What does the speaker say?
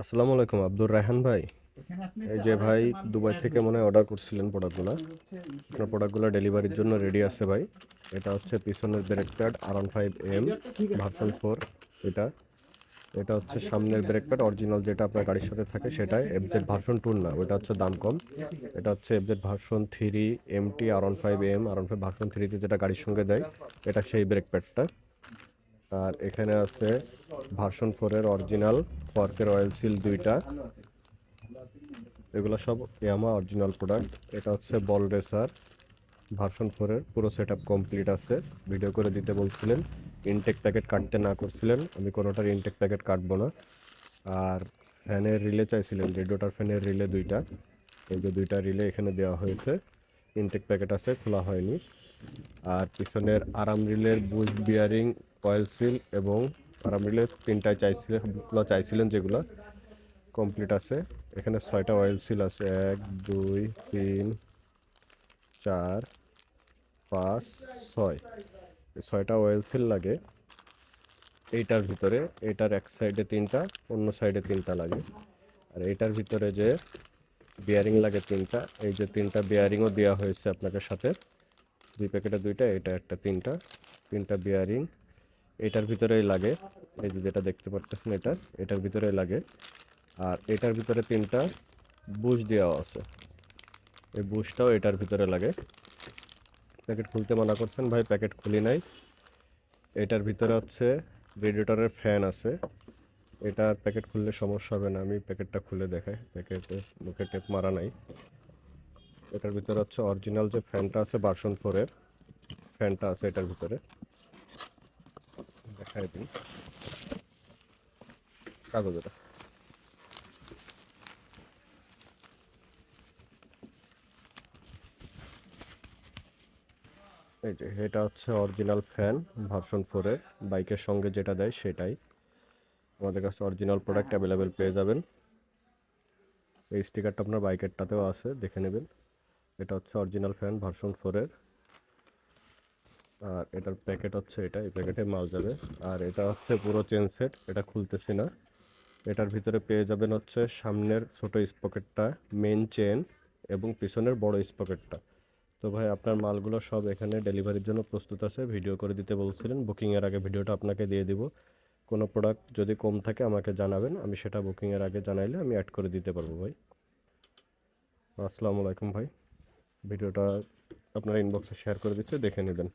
আসসালামু আলাইকুম আব্দুর রায়হান ভাই। এই যে ভাই, দুবাই থেকে মনে হয় অর্ডার করছিলেন প্রোডাক্টগুলো। আপনার প্রোডাক্টগুলো ডেলিভারির জন্য রেডি আছে ভাই। এটা হচ্ছে পিছনের ব্রেক প্যাড R15M ভার্সন 4। এটা এটা হচ্ছে সামনের ব্রেক প্যাড অরিজিনাল যেটা আপনার গাড়ির সাথে থাকে সেটাই, FZ ভার্সন 2 না, ওটা হচ্ছে দাম কম। এটা হচ্ছে FZ version 3 MT R15M version 3 তে যেটা গাড়ির সঙ্গে দেয়, এটা সেই ব্রেক প্যাডটা। আর এখানে আছে ভার্সন 4 এর অরিজিনাল ফর্কের অয়েল সিল দুইটা। এগুলো সব ইয়ামা অরিজিনাল প্রোডাক্ট। এটা হচ্ছে বল রেসার ভার্সন 4-এর পুরো সেট আপ কমপ্লিট আছে। ভিডিও করে দিতে বলছিলেন, ইনটেক প্যাকেট কাটতে না করছিলেন, আমি কোনোটার ইনটেক প্যাকেট কাটবো না। আর ফ্যানের রিলে চাইছিলেন, রেডিওটার ফ্যানের রিলে দুইটা, এই যে দুইটা রিলে এখানে দেওয়া হয়েছে। ইনটেক প্যাকেট আছে, খোলা হয়নি। আর পিছনের আরাম রিলের বুশ বিয়ারিং, অয়েল সিল এবং আরাম রিলের তিনটায় চাইছিলেন যেগুলো কমপ্লিট আছে। এখানে 6টা অয়েল সিল আছে, 1 2 3 4 5 6। এই 6টা অয়েল সিল লাগে এইটার ভিতরে। এটার এক সাইডে 3টা, অন্য সাইডে 3টা লাগে। আর এইটার ভিতরে যে বিয়ারিং লাগে 3টা, এই যে 3টা বিয়ারিংও দেওয়া হয়েছে আপনাকে সাথে। 2 প্যাকেটে 2টা, এটা একটা 3টা বিয়ারিং এটার ভিতরেই লাগে। এই যে যেটা দেখতে পারতেছেন, এটার ভিতরেই লাগে। আর এটার ভিতরে 3টা বুশ দেওয়া আছে, এই বুশটাও এটার ভিতরে লাগে। প্যাকেট খুলতে মানা করছেন ভাই, প্যাকেট খুলি নাই। এটার ভিতরে হচ্ছে রেডিয়েটরের ফ্যান আছে, এটার প্যাকেট খুললে সমস্যা হবে না, আমি প্যাকেটটা খুলে দেখাই। প্যাকেটে মুখে টেপ মারা নাই। এটার ভিতরে হচ্ছে অরিজিনাল যে ফ্যানটা আছে ভার্সন 4-এর ফ্যানটা আছে এটার ভিতরে, দেখাই দিন কাগজ এটা। এই যে এটা হচ্ছে অরিজিনাল ফ্যান ভার্সন 4-এর, বাইকের সঙ্গে যেটা দেয় সেটাই। আমাদের কাছে অরিজিনাল প্রোডাক্ট অ্যাভেলেবেল পেয়ে যাবেন। এই স্টিকারটা আপনার বাইকেরটাতেও আছে, দেখে নেবেন। এটা হচ্ছে অরিজিনাল ফ্যান ভার্সন 4-এর। আর এটার প্যাকেট হচ্ছে এটা, এই প্যাকেটে মাল যাবে। আর এটা হচ্ছে পুরো চেন সেট, এটা খুলতেছি না। এটার ভিতরে পেয়ে যাবেন হচ্ছে সামনের ছোট স্পকেটটা, মেন চেন এবং পিছনের বড় স্পকেটটা। তো ভাই, আপনার মালগুলো সব এখানে ডেলিভারির জন্য প্রস্তুত আছে। ভিডিও করে দিতে বলছিলেন, বুকিংয়ের আগে ভিডিওটা আপনাকে দিয়ে দিব। কোনো প্রোডাক্ট যদি কম থাকে আমাকে জানাবেন, আমি সেটা বুকিংয়ের আগে জানাইলে আমি অ্যাড করে দিতে পারবো ভাই। আসসালামু আলাইকুম ভাই। ভিডিওটা আপনার ইনবক্সে শেয়ার করে দিচ্ছে, দেখে নেবেন।